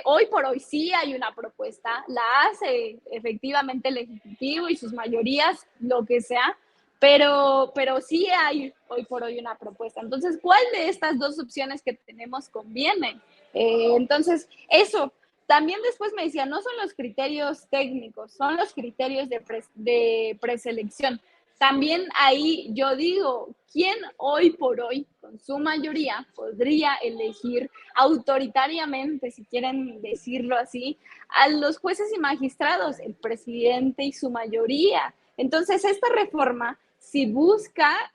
hoy por hoy sí hay una propuesta, la hace efectivamente el Ejecutivo y sus mayorías, lo que sea, pero sí hay hoy por hoy una propuesta. Entonces, ¿cuál de estas dos opciones que tenemos conviene? Entonces, eso. También después me decía, no son los criterios técnicos, son los criterios de preselección. También ahí yo digo, ¿quién hoy por hoy, con su mayoría, podría elegir autoritariamente, si quieren decirlo así, a los jueces y magistrados? El presidente y su mayoría. Entonces, esta reforma, si busca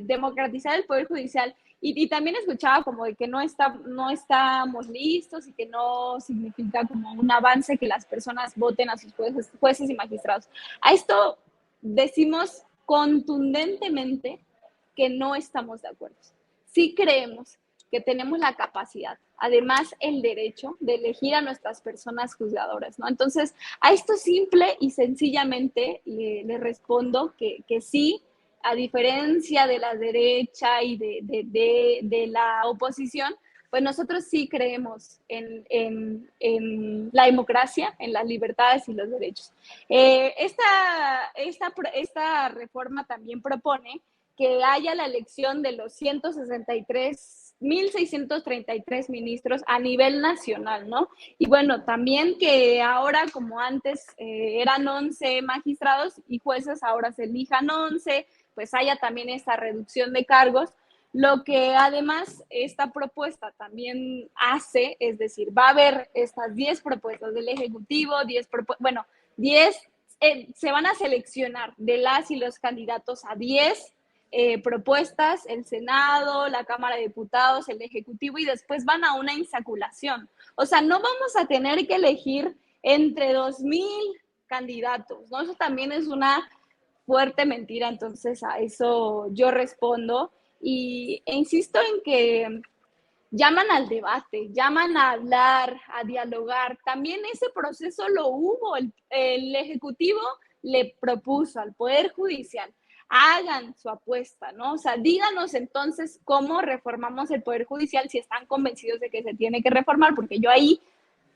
democratizar el Poder Judicial, y también escuchaba como de que no estamos listos y que no significa como un avance que las personas voten a sus jueces y magistrados. A esto decimos contundentemente que no estamos de acuerdo. Sí creemos que tenemos la capacidad, además el derecho de elegir a nuestras personas juzgadoras, ¿no? Entonces, a esto simple y sencillamente le respondo que sí, a diferencia de la derecha y de la oposición, pues nosotros sí creemos en la democracia, en las libertades y los derechos. Esta reforma también propone que haya la elección de los 163.633 ministros a nivel nacional, ¿no? Y bueno, también que ahora, como antes eran 11 magistrados y jueces, ahora se elijan 11, pues haya también esta reducción de cargos. Lo que además esta propuesta también hace, es decir, va a haber estas 10 propuestas del Ejecutivo, 10 se van a seleccionar de las y los candidatos a 10 propuestas, el Senado, la Cámara de Diputados, el Ejecutivo, y después van a una insaculación. O sea, no vamos a tener que elegir entre 2,000 candidatos, ¿no? Eso también es una fuerte mentira, entonces a eso yo respondo e insisto en que llaman al debate, llaman a hablar, a dialogar. También ese proceso lo hubo, el Ejecutivo le propuso al Poder Judicial, hagan su apuesta, ¿no? O sea, díganos entonces cómo reformamos el Poder Judicial, si están convencidos de que se tiene que reformar, porque yo ahí,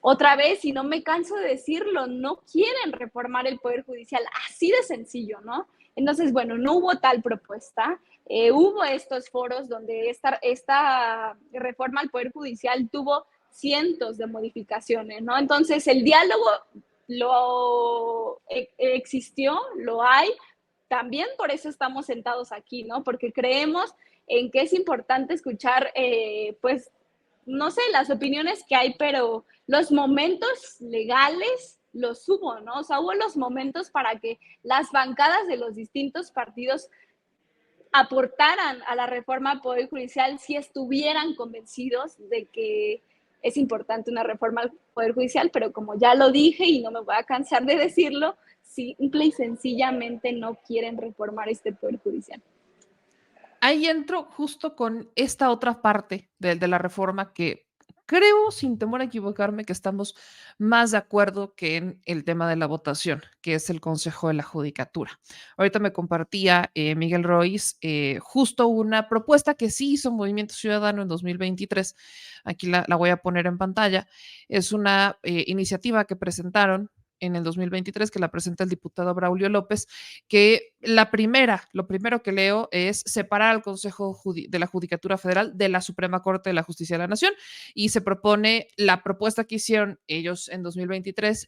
otra vez, y no me canso de decirlo, no quieren reformar el Poder Judicial, así de sencillo, ¿no? Entonces, bueno, no hubo tal propuesta. Hubo estos foros donde esta reforma al Poder Judicial tuvo cientos de modificaciones, ¿no? Entonces, el diálogo existió, lo hay. También por eso estamos sentados aquí, ¿no? Porque creemos en que es importante escuchar, pues, no sé, las opiniones que hay, pero los momentos legales los hubo, ¿no? O sea, hubo los momentos para que las bancadas de los distintos partidos aportaran a la reforma al Poder Judicial si estuvieran convencidos de que es importante una reforma al Poder Judicial, pero como ya lo dije y no me voy a cansar de decirlo, simple y sencillamente no quieren reformar este Poder Judicial. Ahí entro justo con esta otra parte de la reforma que creo, sin temor a equivocarme, que estamos más de acuerdo que en el tema de la votación, que es el Consejo de la Judicatura. Ahorita me compartía Miguel Royce justo una propuesta que sí hizo Movimiento Ciudadano en 2023. Aquí la voy a poner en pantalla. Es una iniciativa que presentaron en el 2023, que la presenta el diputado Braulio López, que lo primero que leo es separar al Consejo de la Judicatura Federal de la Suprema Corte de la Justicia de la Nación, y se propone, la propuesta que hicieron ellos en 2023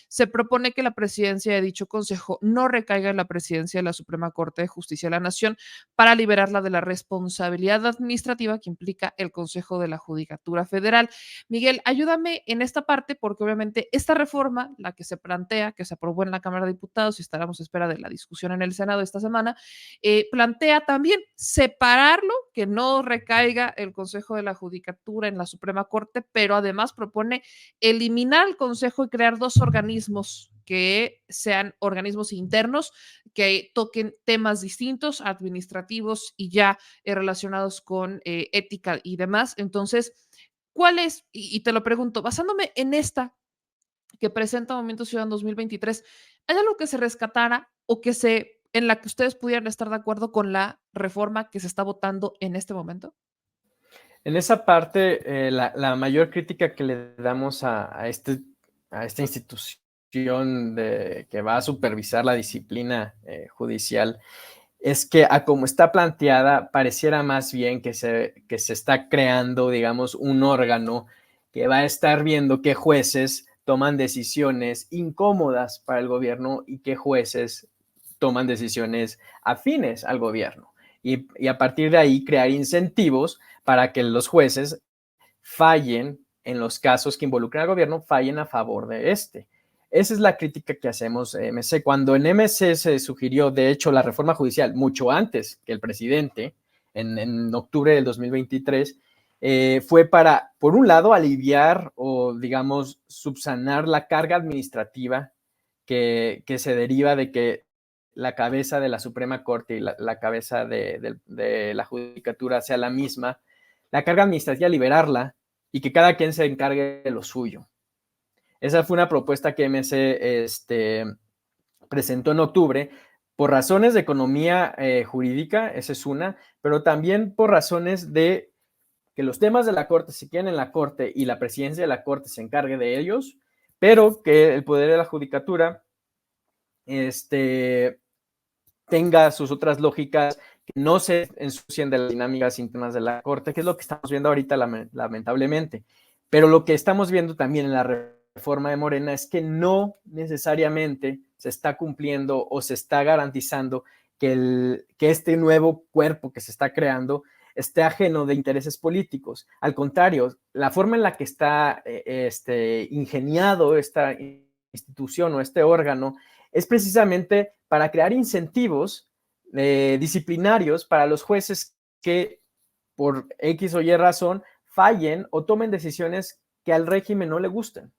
se propone que la presidencia de dicho consejo no recaiga en la presidencia de la Suprema Corte de Justicia de la Nación para liberarla de la responsabilidad administrativa que implica el Consejo de la Judicatura Federal. Miguel, ayúdame en esta parte, porque obviamente esta reforma, la que se plantea, que se aprobó en la Cámara de Diputados y estaremos a espera de la discusión en el Senado esta semana, plantea también separarlo, que no recaiga el Consejo de la Judicatura en la Suprema Corte, pero además propone eliminar el Consejo y crear dos organismos que sean organismos internos que toquen temas distintos, administrativos y ya relacionados con ética y demás. Entonces, ¿cuál es? Y te lo pregunto, basándome en esta que presenta Movimiento Ciudadano 2023, ¿hay algo que se rescatara o en la que ustedes pudieran estar de acuerdo con la reforma que se está votando en este momento? En esa parte, la mayor crítica que le damos a esta institución que va a supervisar la disciplina judicial es que a como está planteada, pareciera más bien que se está creando, digamos, un órgano que va a estar viendo qué jueces toman decisiones incómodas para el gobierno y qué jueces toman decisiones afines al gobierno. Y a partir de ahí crear incentivos para que los jueces fallen en los casos que involucran al gobierno, fallen a favor de este. Esa es la crítica que hacemos en MC. Cuando en MC se sugirió, de hecho, la reforma judicial, mucho antes que el presidente, en octubre del 2023, fue para, por un lado, aliviar o, digamos, subsanar la carga administrativa que se deriva de que la cabeza de la Suprema Corte y la cabeza de la Judicatura sea la misma, la carga administrativa liberarla y que cada quien se encargue de lo suyo. Esa fue una propuesta que MC presentó en octubre por razones de economía jurídica, esa es una, pero también por razones de que los temas de la Corte se queden en la Corte y la presidencia de la Corte se encargue de ellos, pero que el poder de la Judicatura tenga sus otras lógicas, que no se ensucien de las dinámicas internas de la Corte, que es lo que estamos viendo ahorita lamentablemente. Pero lo que estamos viendo también en la reforma de Morena es que no necesariamente se está cumpliendo o se está garantizando que este nuevo cuerpo que se está creando esté ajeno de intereses políticos. Al contrario, la forma en la que está ingeniado esta institución o este órgano es precisamente para crear incentivos disciplinarios para los jueces que por X o Y razón fallen o tomen decisiones que al régimen no le gusten,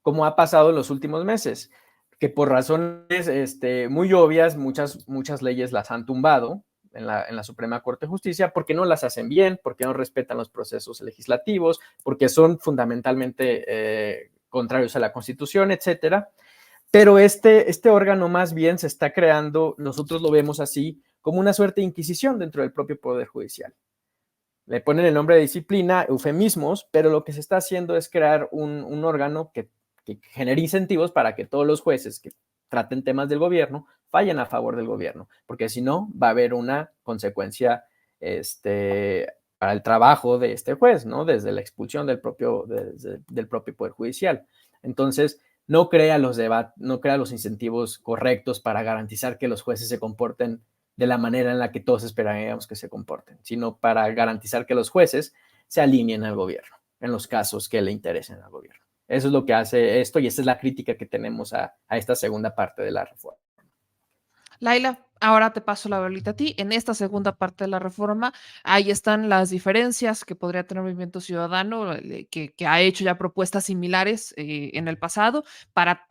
como ha pasado en los últimos meses, que por razones muy obvias muchas leyes las han tumbado en la Suprema Corte de Justicia porque no las hacen bien, porque no respetan los procesos legislativos, porque son fundamentalmente contrarios a la Constitución, etcétera. Pero este órgano más bien se está creando, nosotros lo vemos así, como una suerte de inquisición dentro del propio Poder Judicial. Le ponen el nombre de disciplina, eufemismos, pero lo que se está haciendo es crear un órgano que genere incentivos para que todos los jueces que traten temas del gobierno fallen a favor del gobierno, porque si no va a haber una consecuencia para el trabajo de este juez, ¿no? Desde la expulsión del propio Poder Judicial. Entonces, no crea los incentivos correctos para garantizar que los jueces se comporten de la manera en la que todos esperaríamos que se comporten, sino para garantizar que los jueces se alineen al gobierno en los casos que le interesen al gobierno. Eso es lo que hace esto y esa es la crítica que tenemos a esta segunda parte de la reforma. Laila, ahora te paso la bolita a ti. En esta segunda parte de la reforma, ahí están las diferencias que podría tener Movimiento Ciudadano, que ha hecho ya propuestas similares en el pasado para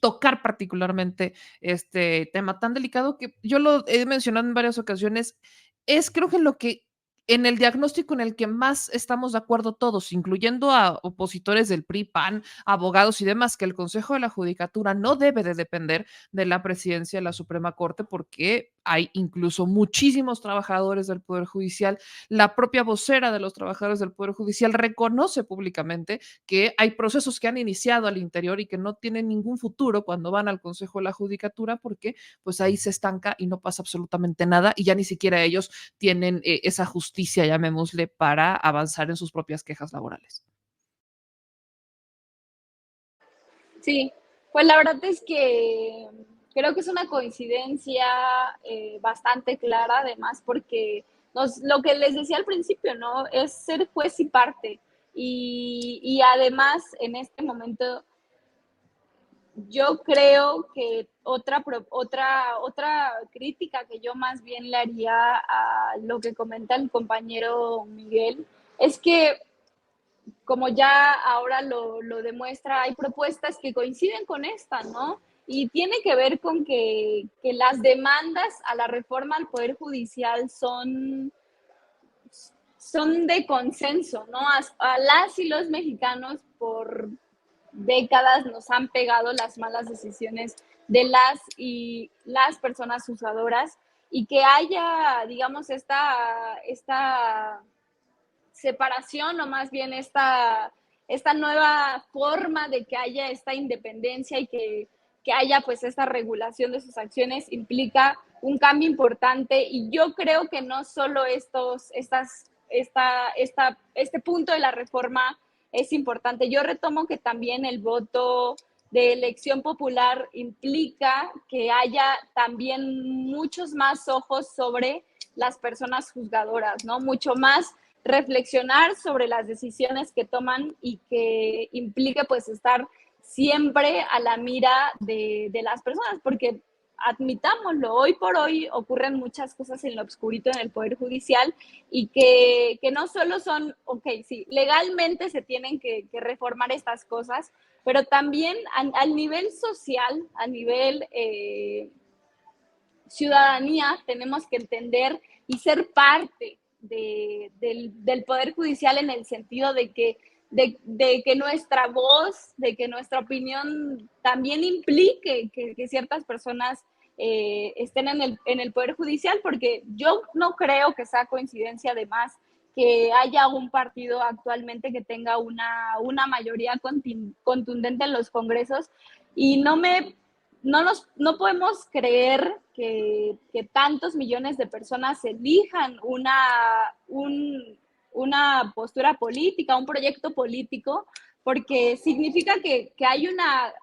tocar particularmente este tema tan delicado que yo lo he mencionado en varias ocasiones. Creo que en el diagnóstico en el que más estamos de acuerdo todos, incluyendo a opositores del PRI, PAN, abogados y demás, que el Consejo de la Judicatura no debe de depender de la presidencia de la Suprema Corte porque hay incluso muchísimos trabajadores del Poder Judicial. La propia vocera de los trabajadores del Poder Judicial reconoce públicamente que hay procesos que han iniciado al interior y que no tienen ningún futuro cuando van al Consejo de la Judicatura porque pues ahí se estanca y no pasa absolutamente nada y ya ni siquiera ellos tienen esa justicia, llamémosle, para avanzar en sus propias quejas laborales. Sí, pues la verdad es que creo que es una coincidencia bastante clara, además, porque lo que les decía al principio, ¿no? Es ser juez y parte. Y además, en este momento, yo creo que otra crítica que yo más bien le haría a lo que comenta el compañero Miguel es que, como ya ahora lo demuestra, hay propuestas que coinciden con esta, ¿no? y tiene que ver con que las demandas a la reforma al Poder Judicial son de consenso, ¿no? A las y los mexicanos por décadas nos han pegado las malas decisiones de las y las personas usadoras, y que haya, digamos, esta separación, o más bien esta nueva forma de que haya esta independencia y que haya pues esta regulación de sus acciones, implica un cambio importante. Y yo creo que no solo este punto de la reforma es importante. Yo retomo que también el voto de elección popular implica que haya también muchos más ojos sobre las personas juzgadoras, ¿no? Mucho más reflexionar sobre las decisiones que toman, y que implique pues estar siempre a la mira de las personas, porque admitámoslo, hoy por hoy ocurren muchas cosas en lo obscurito en el Poder Judicial, y que no solo son, ok, sí, legalmente se tienen que reformar estas cosas, pero también al nivel social, a nivel ciudadanía, tenemos que entender y ser parte del Poder Judicial, en el sentido de que nuestra voz, de que nuestra opinión también implique que ciertas personas estén en el Poder Judicial, porque yo no creo que sea coincidencia, además, que haya un partido actualmente que tenga una mayoría contundente en los congresos, y no podemos creer que tantos millones de personas elijan una postura política, un proyecto político, porque significa que hay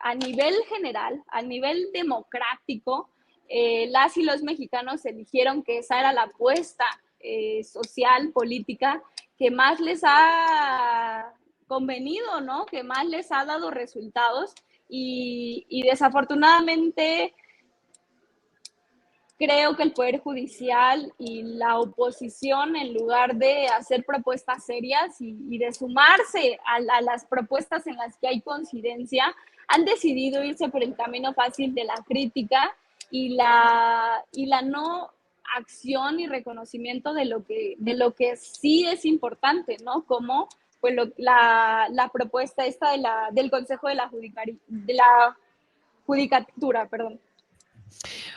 a nivel general, a nivel democrático, las y los mexicanos eligieron que esa era la apuesta social, política, que más les ha convenido, ¿no? Que más les ha dado resultados. Y desafortunadamente creo que el Poder Judicial y la oposición, en lugar de hacer propuestas serias y de sumarse a las propuestas en las que hay coincidencia, han decidido irse por el camino fácil de la crítica y la no acción y reconocimiento de lo que sí es importante, ¿no? Como pues la propuesta esta del Consejo de la Judicatura, perdón.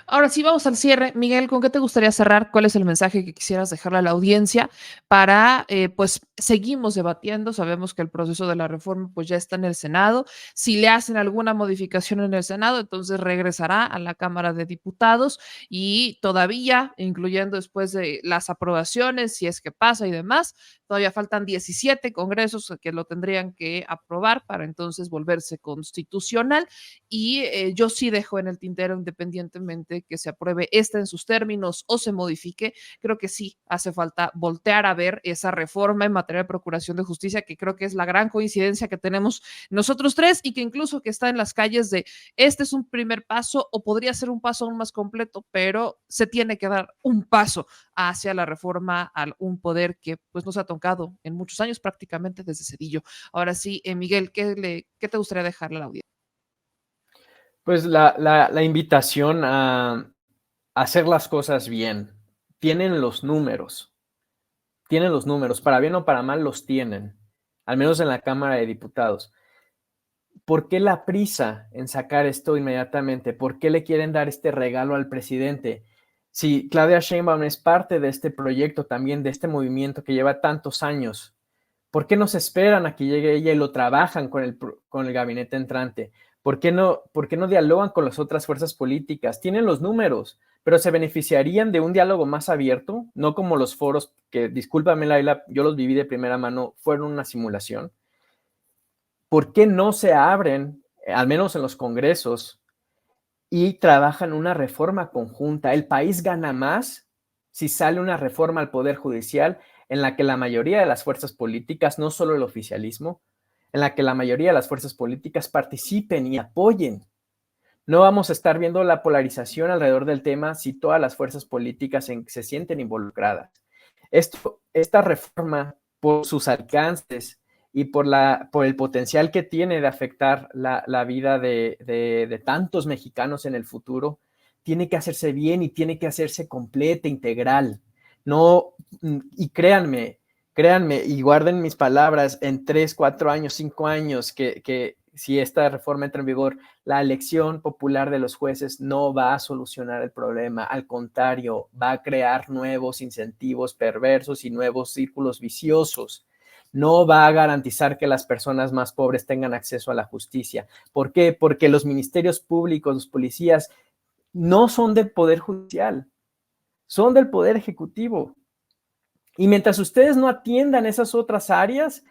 Ahora sí, vamos al cierre. Miguel, ¿con qué te gustaría cerrar? ¿Cuál es el mensaje que quisieras dejarle a la audiencia para, pues, seguimos debatiendo? Sabemos que el proceso de la reforma, pues, ya está en el Senado. Si le hacen alguna modificación en el Senado, entonces regresará a la Cámara de Diputados, y todavía, incluyendo después de las aprobaciones, si es que pasa y demás, todavía faltan 17 congresos que lo tendrían que aprobar para entonces volverse constitucional. Y yo sí dejo en el tintero, independientemente que se apruebe esta en sus términos o se modifique, creo que sí hace falta voltear a ver esa reforma en materia de procuración de justicia, que creo que es la gran coincidencia que tenemos nosotros tres, y que incluso que está en las calles de este es un primer paso o podría ser un paso aún más completo, pero se tiene que dar un paso hacia la reforma a un poder que pues nos ha tocado en muchos años, prácticamente desde Cedillo. Ahora sí, Miguel, ¿qué te gustaría dejarle a la audiencia? Pues la invitación a hacer las cosas bien. Tienen los números, para bien o para mal los tienen, al menos en la Cámara de Diputados. ¿Por qué la prisa en sacar esto inmediatamente? ¿Por qué le quieren dar este regalo al presidente? Si Claudia Sheinbaum es parte de este proyecto también, de este movimiento que lleva tantos años, ¿por qué no se esperan a que llegue ella y lo trabajan con el gabinete entrante? ¿Por qué no dialogan con las otras fuerzas políticas? Tienen los números, pero se beneficiarían de un diálogo más abierto, no como los foros que, discúlpame, Laila, yo los viví de primera mano, fueron una simulación. ¿Por qué no se abren, al menos en los congresos, y trabajan una reforma conjunta? El país gana más si sale una reforma al Poder Judicial en la que la mayoría de las fuerzas políticas, no solo el oficialismo, en la que la mayoría de las fuerzas políticas participen y apoyen. No vamos a estar viendo la polarización alrededor del tema si todas las fuerzas políticas se sienten involucradas. Esta reforma, por sus alcances y por el potencial que tiene de afectar la vida de tantos mexicanos en el futuro, tiene que hacerse bien y tiene que hacerse completa, integral. No, y créanme, y guarden mis palabras, en 3, 4 años, 5 años, que si esta reforma entra en vigor, la elección popular de los jueces no va a solucionar el problema, al contrario, va a crear nuevos incentivos perversos y nuevos círculos viciosos. No va a garantizar que las personas más pobres tengan acceso a la justicia. ¿Por qué? Porque los ministerios públicos, los policías, no son del Poder Judicial, son del Poder Ejecutivo. Y mientras ustedes no atiendan esas otras áreas,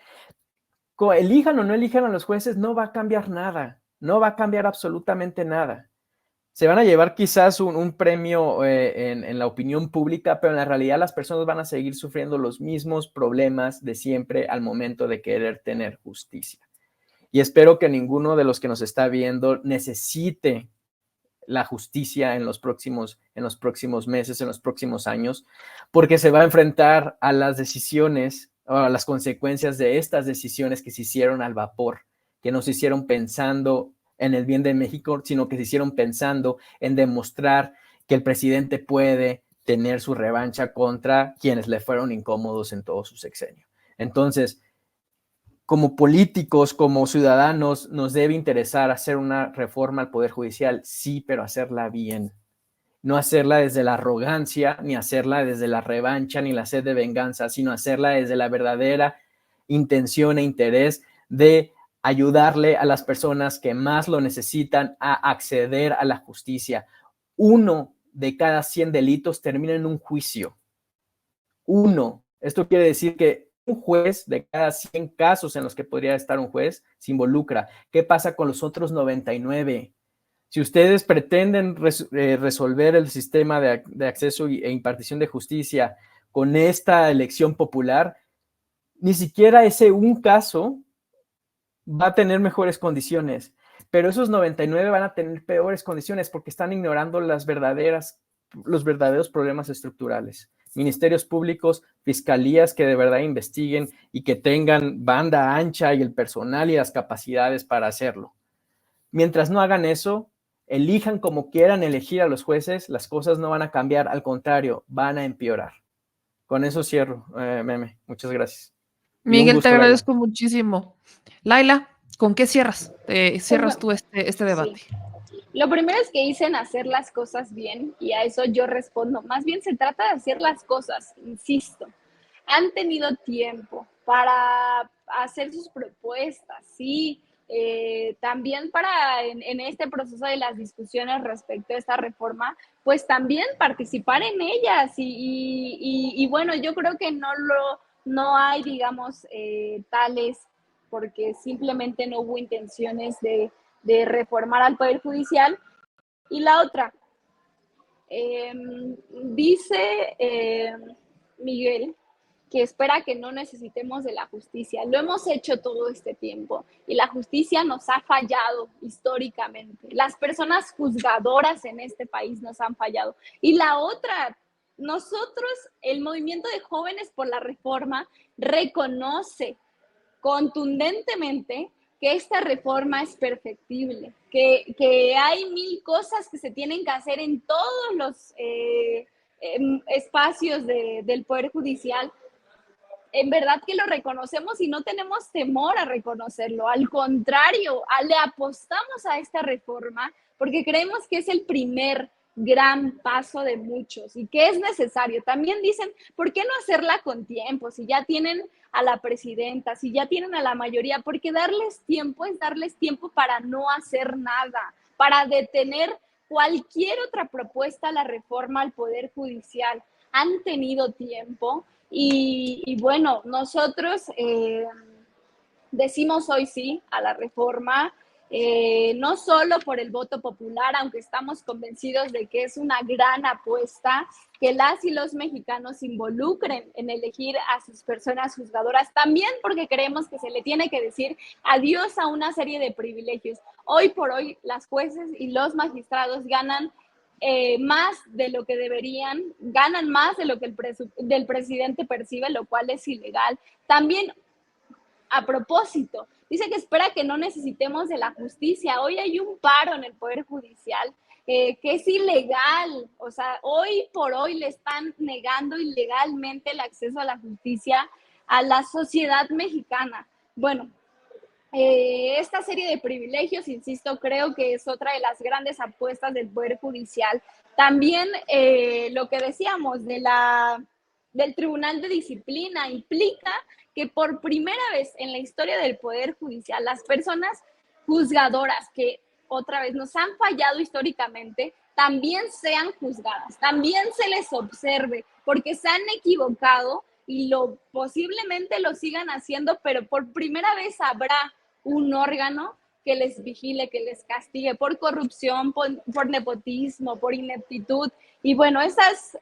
elijan o no elijan a los jueces, no va a cambiar nada, no va a cambiar absolutamente nada. Se van a llevar quizás un premio en la opinión pública, pero en la realidad las personas van a seguir sufriendo los mismos problemas de siempre al momento de querer tener justicia. Y espero que ninguno de los que nos está viendo necesite la justicia en los próximos meses, en los próximos años, porque se va a enfrentar a las decisiones o a las consecuencias de estas decisiones que se hicieron al vapor, que no se hicieron pensando en el bien de México, sino que se hicieron pensando en demostrar que el presidente puede tener su revancha contra quienes le fueron incómodos en todo su sexenio. Entonces, como políticos, como ciudadanos, nos debe interesar hacer una reforma al Poder Judicial, sí, pero hacerla bien. No hacerla desde la arrogancia, ni hacerla desde la revancha, ni la sed de venganza, sino hacerla desde la verdadera intención e interés de ayudarle a las personas que más lo necesitan a acceder a la justicia. 1 de cada 100 delitos termina en un juicio. 1. Esto quiere decir que un juez de cada 100 casos en los que podría estar un juez se involucra. ¿Qué pasa con los otros 99? Si ustedes pretenden resolver el sistema de acceso e impartición de justicia con esta elección popular, ni siquiera ese un caso va a tener mejores condiciones, pero esos 99 van a tener peores condiciones porque están ignorando los verdaderos problemas estructurales. Ministerios públicos, fiscalías que de verdad investiguen y que tengan banda ancha y el personal y las capacidades para hacerlo. Mientras no hagan eso, elijan como quieran elegir a los jueces, las cosas no van a cambiar, al contrario, van a empeorar. Con eso cierro, Meme. Muchas gracias. Miguel, te agradezco muchísimo. Laila, ¿con qué cierras? Cierras tú este debate. Sí. Lo primero es que dicen hacer las cosas bien y a eso yo respondo. Más bien se trata de hacer las cosas, insisto. Han tenido tiempo para hacer sus propuestas, sí. También para en este proceso de las discusiones respecto a esta reforma, pues también participar en ellas y bueno, yo creo que no hay, digamos, tales, porque simplemente no hubo intenciones de reformar al Poder Judicial. Y la otra, dice Miguel que espera que no necesitemos de la justicia. Lo hemos hecho todo este tiempo y la justicia nos ha fallado históricamente. Las personas juzgadoras en este país nos han fallado. Y la otra, nosotros, el movimiento de jóvenes por la reforma, reconoce contundentemente que esta reforma es perfectible, que hay 1000 cosas que se tienen que hacer en todos los espacios del Poder Judicial. En verdad que lo reconocemos y no tenemos temor a reconocerlo. Al contrario, le apostamos a esta reforma porque creemos que es el primer gran paso de muchos y que es necesario. También dicen, ¿por qué no hacerla con tiempo? Si ya tienen a la presidenta, si ya tienen a la mayoría, porque darles tiempo es darles tiempo para no hacer nada, para detener cualquier otra propuesta a la reforma al Poder Judicial. Han tenido tiempo y bueno, nosotros decimos hoy sí a la reforma, no solo por el voto popular, aunque estamos convencidos de que es una gran apuesta que las y los mexicanos se involucren en elegir a sus personas juzgadoras, también porque creemos que se le tiene que decir adiós a una serie de privilegios. Hoy por hoy, las jueces y los magistrados ganan más de lo que deberían, ganan más de lo que del presidente percibe, lo cual es ilegal. También a propósito. Dice que espera que no necesitemos de la justicia. Hoy hay un paro en el Poder Judicial que es ilegal. O sea, hoy por hoy le están negando ilegalmente el acceso a la justicia a la sociedad mexicana. Bueno, esta serie de privilegios, insisto, creo que es otra de las grandes apuestas del Poder Judicial. También lo que decíamos del Tribunal de Disciplina implica que por primera vez en la historia del Poder Judicial, las personas juzgadoras que otra vez nos han fallado históricamente, también sean juzgadas, también se les observe, porque se han equivocado y posiblemente lo sigan haciendo, pero por primera vez habrá un órgano que les vigile, que les castigue por corrupción, por nepotismo, por ineptitud. Y bueno, esas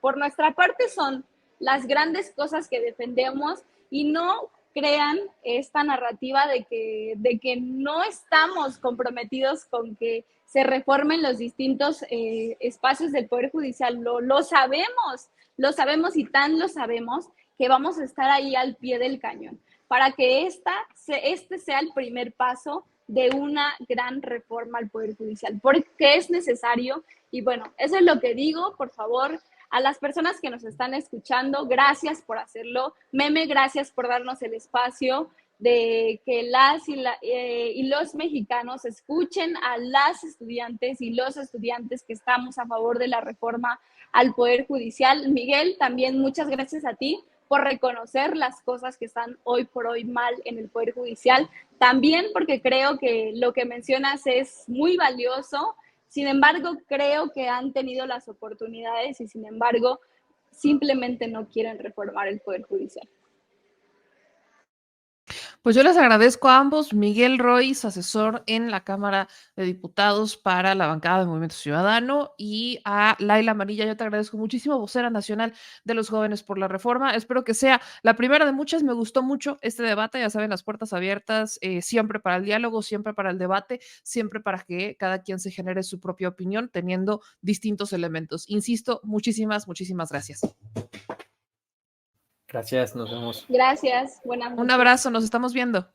por nuestra parte son las grandes cosas que defendemos, y no crean esta narrativa de que no estamos comprometidos con que se reformen los distintos espacios del Poder Judicial. Lo sabemos y tan lo sabemos que vamos a estar ahí al pie del cañón para que este sea el primer paso de una gran reforma al Poder Judicial, porque es necesario. Y bueno, eso es lo que digo. Por favor, a las personas que nos están escuchando, gracias por hacerlo. Meme, gracias por darnos el espacio de que y los mexicanos escuchen a las estudiantes y los estudiantes que estamos a favor de la reforma al Poder Judicial. Miguel, también muchas gracias a ti por reconocer las cosas que están hoy por hoy mal en el Poder Judicial. También porque creo que lo que mencionas es muy valioso. Sin embargo, creo que han tenido las oportunidades y, sin embargo, simplemente no quieren reformar el Poder Judicial. Pues yo les agradezco a ambos. Miguel Royce, asesor en la Cámara de Diputados para la bancada del Movimiento Ciudadano, y a Laila Amarilla, yo te agradezco muchísimo, vocera nacional de los Jóvenes por la Reforma. Espero que sea la primera de muchas. Me gustó mucho este debate, ya saben, las puertas abiertas, siempre para el diálogo, siempre para el debate, siempre para que cada quien se genere su propia opinión teniendo distintos elementos. Insisto, muchísimas gracias. Gracias, nos vemos. Gracias, buenas noches. Un abrazo, nos estamos viendo.